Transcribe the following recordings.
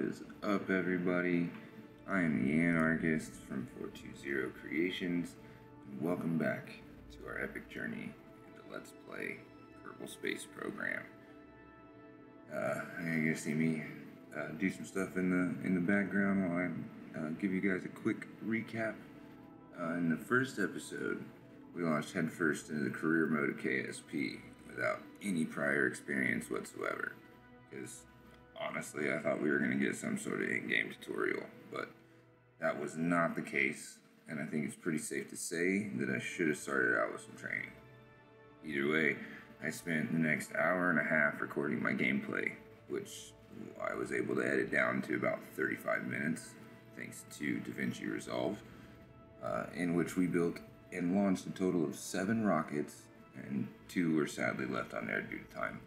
What is up, everybody? I am the Anarchist from 420 Creations, and welcome back to our epic journey into Let's Play Kerbal Space Program. You're gonna see me do some stuff in the background while I give you guys a quick recap. In the first episode, we launched headfirst into the career mode of KSP without any prior experience whatsoever, because honestly, I thought we were going to get some sort of in-game tutorial, but that was not the case, and I think it's pretty safe to say that I should have started out with some training. Either way, I spent the next hour and a half recording my gameplay, which I was able to edit down to about 35 minutes, thanks to DaVinci Resolve, in which we built and launched a total of 7 rockets, and 2 were sadly left on there due to time,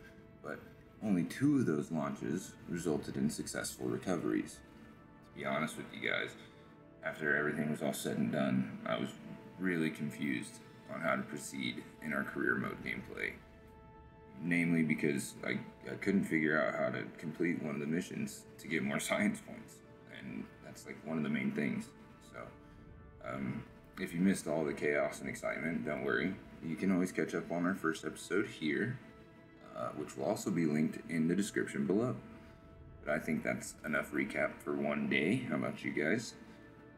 but only 2 of those launches resulted in successful recoveries. To be honest with you guys, after everything was all said and done, I was really confused on how to proceed in our career mode gameplay. Namely because I couldn't figure out how to complete one of the missions to get more science points, and that's like one of the main things. So, if you missed all the chaos and excitement, don't worry. You can always catch up on our first episode here, which will also be linked in the description below. But I think that's enough recap for one day. How about you guys?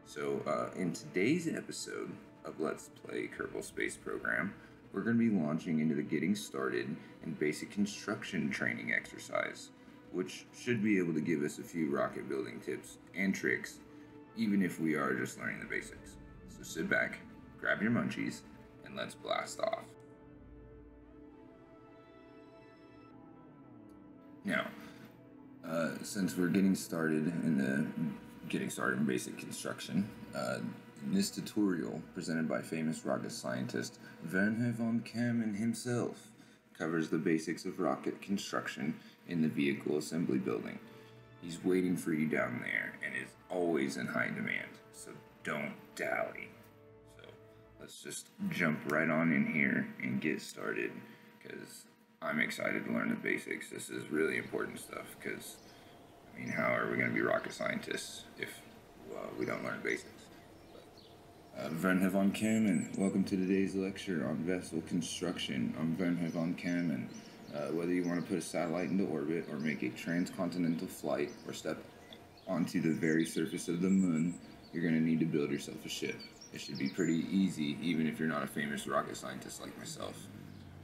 So in today's episode of Let's Play Kerbal Space Program, we're going to be launching into the Getting Started and Basic Construction Training exercise, which should be able to give us a few rocket building tips and tricks, even if we are just learning the basics. So sit back, grab your munchies, and let's blast off. Now, since we're getting started in basic construction, this tutorial, presented by famous rocket scientist Wernher von Krammen himself, covers the basics of rocket construction in the vehicle assembly building. He's waiting for you down there and is always in high demand, so don't dally. So let's just jump right on in here and get started, because I'm excited to learn the basics. This is really important stuff, because, I mean, how are we going to be rocket scientists if we don't learn basics? Wernher von Krammen, welcome to today's lecture on vessel construction. I'm Wernher von Krammen. Whether you want to put a satellite into orbit, or make a transcontinental flight, or step onto the very surface of the moon, you're going to need to build yourself a ship. It should be pretty easy, even if you're not a famous rocket scientist like myself.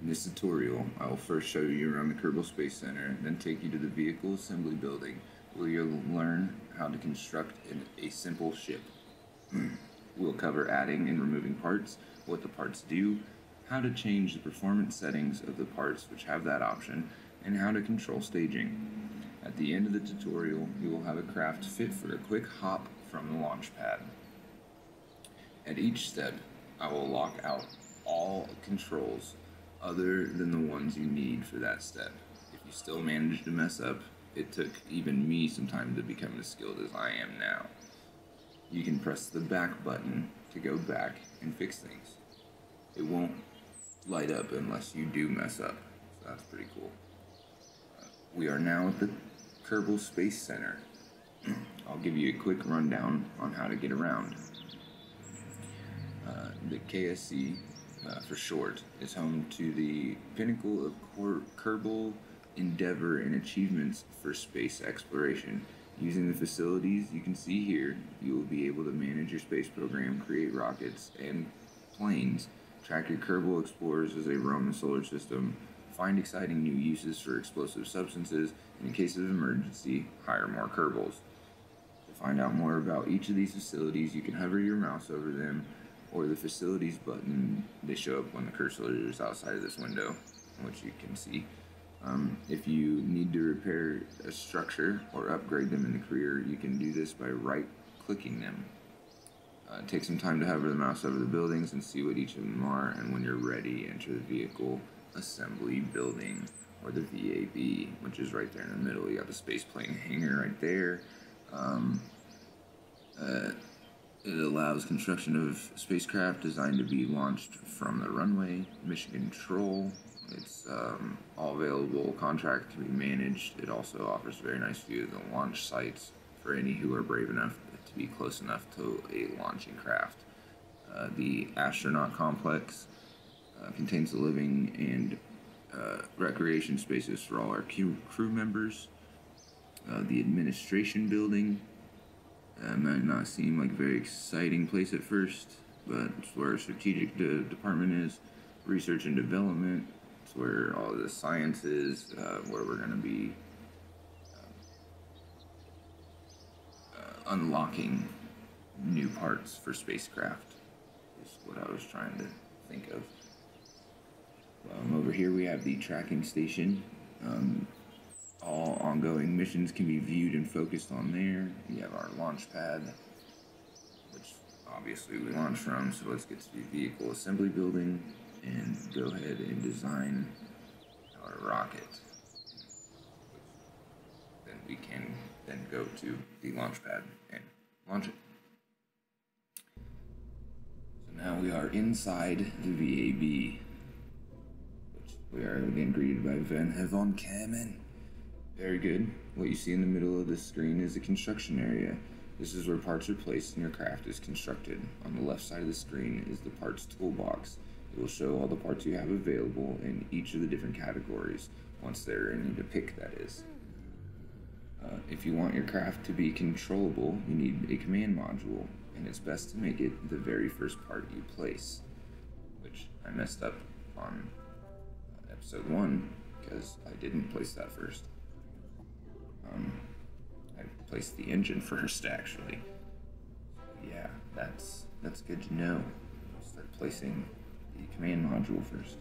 In this tutorial, I will first show you around the Kerbal Space Center, then take you to the vehicle assembly building, where you'll learn how to construct a simple ship. We'll cover adding and removing parts, what the parts do, how to change the performance settings of the parts which have that option, and how to control staging. At the end of the tutorial, you will have a craft fit for a quick hop from the launch pad. At each step, I will lock out all controls other than the ones you need for that step. If you still manage to mess up, it took even me some time to become as skilled as I am now. You can press the back button to go back and fix things. It won't light up unless you do mess up, so that's pretty cool. We are now at the Kerbal Space Center. I'll give you a quick rundown on how to get around. The KSC, for short, is home to the pinnacle of Kerbal endeavor and achievements for space exploration. Using the facilities you can see here, you will be able to manage your space program, create rockets and planes, track your Kerbal explorers as they roam the solar system, find exciting new uses for explosive substances, and in case of emergency, hire more Kerbals. To find out more about each of these facilities, you can hover your mouse over them, or the facilities button. They show up when the cursor is outside of this window, which you can see. If you need to repair a structure or upgrade them in the career, you can do this by right-clicking them. Take some time to hover the mouse over the buildings and see what each of them are, and when you're ready, enter the vehicle assembly building, or the VAB, which is right there in the middle. You got the space plane hangar right there. It allows construction of spacecraft designed to be launched from the runway, mission control. It's all available, contract can be managed. It also offers a very nice view of the launch sites, for any who are brave enough to be close enough to a launching craft. The astronaut complex contains the living and recreation spaces for all our crew members. The administration building might not seem like a very exciting place at first, but it's where our strategic department is. Research and development, it's where all the science is, where we're going to be unlocking new parts for spacecraft, is what I was trying to think of. Over here we have the tracking station. All ongoing missions can be viewed and focused on there. We have our launch pad, which obviously we launch from, so let's get to the vehicle assembly building and go ahead and design our rocket. Then we can then go to the launch pad and launch it. So now we are inside the VAB, which we are again greeted by Van Hevon Kamen. Very good. What you see in the middle of the screen is the construction area. This is where parts are placed and your craft is constructed. On the left side of the screen is the parts toolbox. It will show all the parts you have available in each of the different categories, once they're in to pick, that is. If you want your craft to be controllable, you need a command module, and it's best to make it the very first part you place, which I messed up on episode 1 because I didn't place that first. I placed the engine first, actually. Yeah, that's good to know. Start placing the command module first.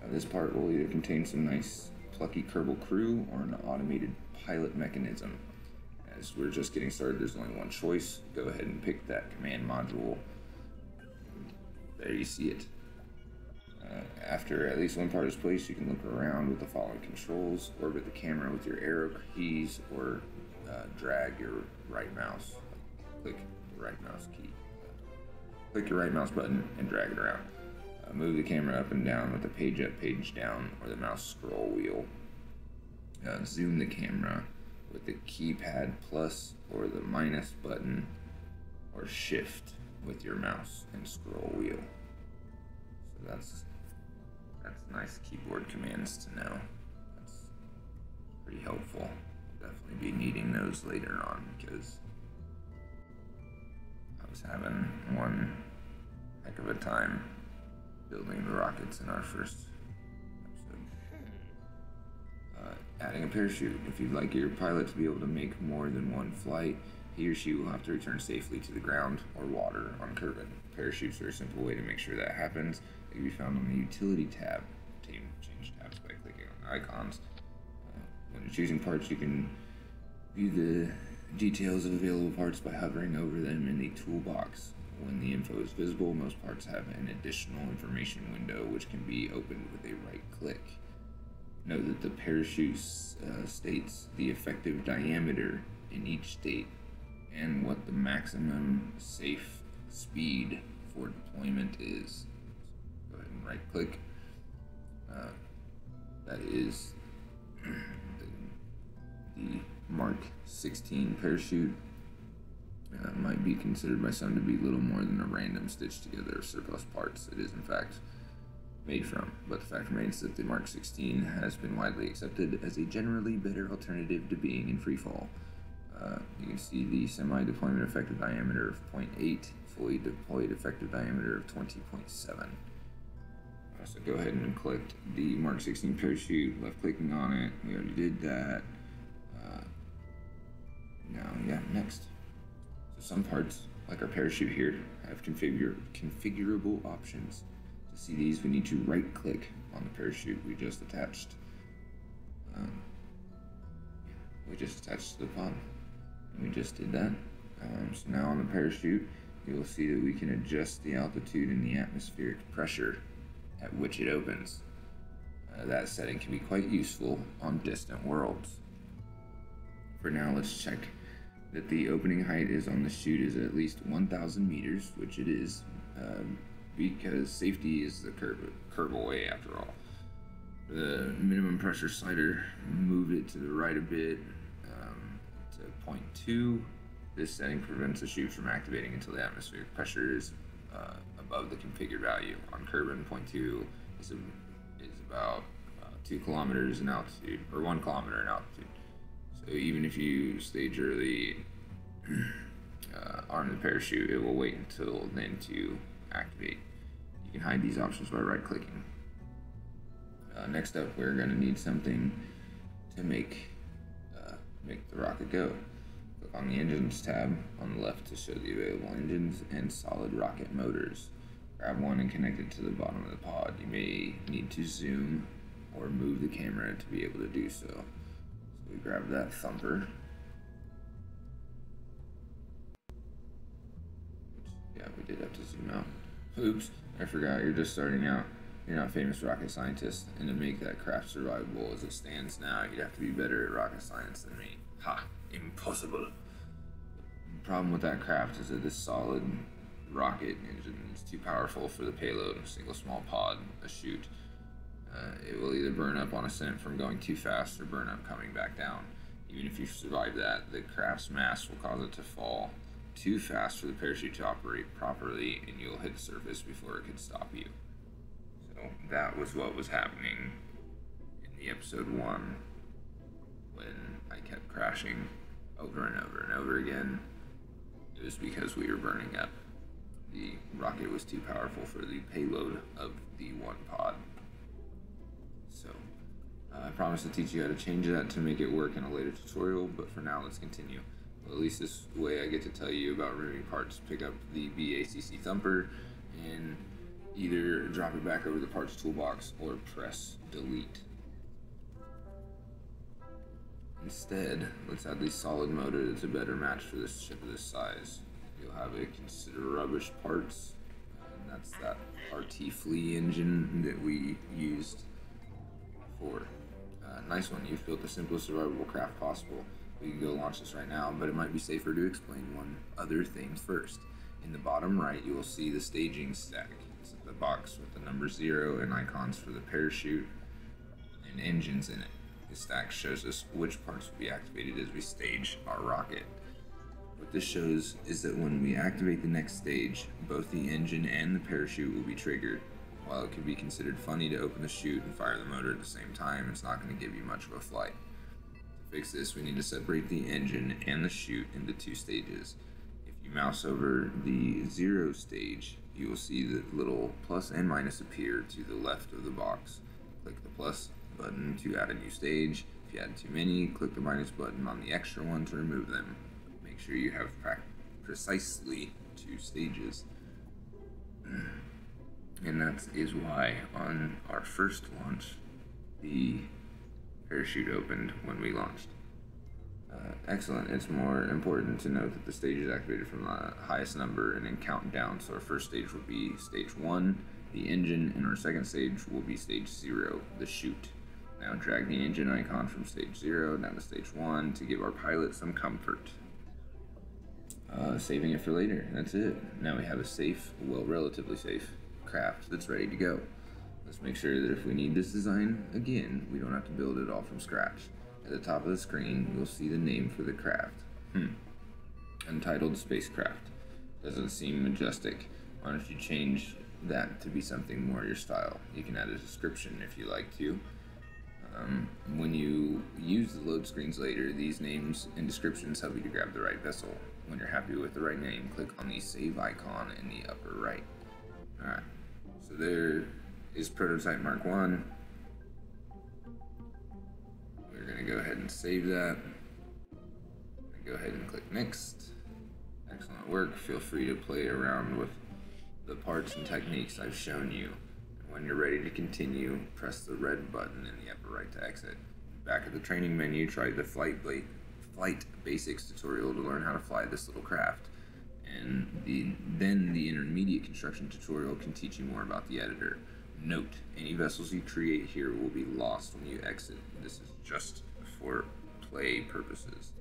This part will either contain some nice plucky Kerbal crew or an automated pilot mechanism. As we're just getting started, there's only one choice. Go ahead and pick that command module. There you see it. After at least one part is placed, you can look around with the following controls: orbit the camera with your arrow keys, or drag your right mouse. Click the right mouse key. Click your right mouse button and drag it around. Move the camera up and down with the page up, page down, or the mouse scroll wheel. Zoom the camera with the keypad plus or the minus button, or shift with your mouse and scroll wheel. So that's nice keyboard commands to know. That's pretty helpful. I'll definitely be needing those later on because I was having one heck of a time building the rockets in our first episode. Adding a parachute. If you'd like your pilot to be able to make more than one flight, he or she will have to return safely to the ground or water on Kerbin. Parachutes are a simple way to make sure that happens. They can be found on the utility tab. Change tabs by clicking on icons. When you're choosing parts, you can view the details of available parts by hovering over them in the toolbox. When the info is visible, most parts have an additional information window which can be opened with a right click. Note that the parachute states the effective diameter in each state and what the maximum safe speed for deployment is. Go ahead and right click. That is the Mark 16 parachute. Might be considered by some to be little more than a random stitched together of surplus parts it is in fact made from, but the fact remains that the Mark 16 has been widely accepted as a generally better alternative to being in freefall. You can see the semi-deployment effective diameter of 0.8, fully deployed effective diameter of 20.7. So go ahead and click the Mark 16 parachute, left clicking on it, we already did that. Next. So some parts, like our parachute here, have configurable options. To see these, we need to right click on the parachute we just attached. We just attached to the pod. And we just did that. So now on the parachute, you will see that we can adjust the altitude and the atmospheric pressure at which it opens. That setting can be quite useful on distant worlds. For now, let's check that the opening height is on the chute is at least 1,000 meters, which it is, because safety is the Kerbal way after all. The minimum pressure slider, move it to the right a bit to point 2. This setting prevents the chute from activating until the atmospheric pressure is above the configured value. On Kerbal, point 2 is about 2 kilometers in altitude, or 1 kilometer in altitude. So even if you stage early on the parachute, it will wait until then to activate. You can hide these options by right-clicking. Next up, we're going to need something to make the rocket go. Click on the Engines tab on the left to show the available engines and solid rocket motors. Grab one and connect it to the bottom of the pod. You may need to zoom or move the camera to be able to do so. So we grab that thumper. Yeah, we did have to zoom out. Oops, I forgot, you're just starting out. You're not a famous rocket scientist, and to make that craft survivable as it stands now, you'd have to be better at rocket science than me. Ha! Impossible! The problem with that craft is that this solid rocket engine is too powerful for the payload of a single small pod, a chute. It will either burn up on ascent from going too fast or burn up coming back down. Even if you survive that, the craft's mass will cause it to fall too fast for the parachute to operate properly, and you'll hit the surface before it could stop you. So that was what was happening in the episode 1 when I kept crashing over and over and over again. It was because we were burning up. The rocket was too powerful for the payload of the one pod. So I promise to teach you how to change that to make it work in a later tutorial, but for now let's continue. Well, at least this way I get to tell you about removing parts. Pick up the BACC thumper and either drop it back over the parts toolbox or press delete. Instead, let's add the solid motor that's a better match for this ship of this size. You'll have a consider rubbish parts, and that's that RT Flea engine that we used before. Nice one, you've built the simplest survivable craft possible. We can go launch this right now, but it might be safer to explain one other thing first. In the bottom right, you will see the staging stack. It's the box with the number 0 and icons for the parachute and engines in it. The stack shows us which parts will be activated as we stage our rocket. What this shows is that when we activate the next stage, both the engine and the parachute will be triggered. While it could be considered funny to open the chute and fire the motor at the same time, it's not going to give you much of a flight. To fix this, we need to separate the engine and the chute into 2 stages. If you mouse over the 0 stage, you will see the little plus and minus appear to the left of the box. Click the plus button to add a new stage. If you add too many, click the minus button on the extra one to remove them. Make sure you have precisely 2 stages. And that is why on our first launch, the parachute opened when we launched. Excellent. It's more important to note that the stage is activated from the highest number and then count down. So our first stage will be stage 1, the engine, and our second stage will be stage 0, the chute. Now drag the engine icon from stage 0 down to stage 1 to give our pilot some comfort. Saving it for later. That's it. Now we have a safe, well, relatively safe craft that's ready to go. Let's make sure that if we need this design again, we don't have to build it all from scratch. At the top of the screen, you'll see the name for the craft. Untitled Spacecraft. Doesn't seem majestic. Why don't you change that to be something more your style? You can add a description if you like to. When you use the load screens later, these names and descriptions help you to grab the right vessel. When you're happy with the right name, click on the save icon in the upper right. Alright, so there is prototype Mark 1. We're going to go ahead and save that. Go ahead and click next. Excellent work. Feel free to play around with the parts and techniques I've shown you. When you're ready to continue, press the red button in the upper right to exit. Back at the training menu, try the flight basics tutorial to learn how to fly this little craft. And then the intermediate construction tutorial can teach you more about the editor. Note, any vessels you create here will be lost when you exit. This is just for play purposes.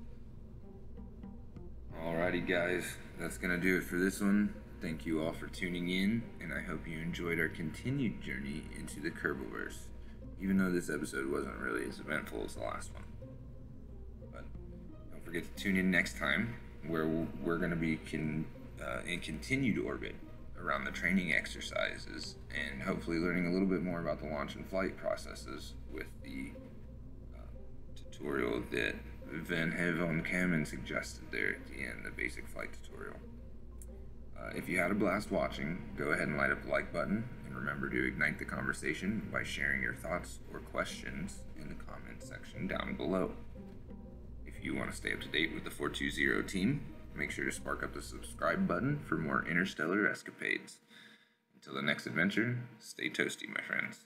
Alrighty guys, that's gonna do it for this one. Thank you all for tuning in, and I hope you enjoyed our continued journey into the Kerbalverse, even though this episode wasn't really as eventful as the last one. But don't forget to tune in next time, where we're going to be in continued orbit around the training exercises and hopefully learning a little bit more about the launch and flight processes with the tutorial that Van Heaven Kamen suggested there at the end, the basic flight tutorial. If you had a blast watching, go ahead and light up the like button, and remember to ignite the conversation by sharing your thoughts or questions in the comments section down below. If you want to stay up to date with the 420 team, make sure to spark up the subscribe button for more interstellar escapades. Until the next adventure, stay toasty, my friends.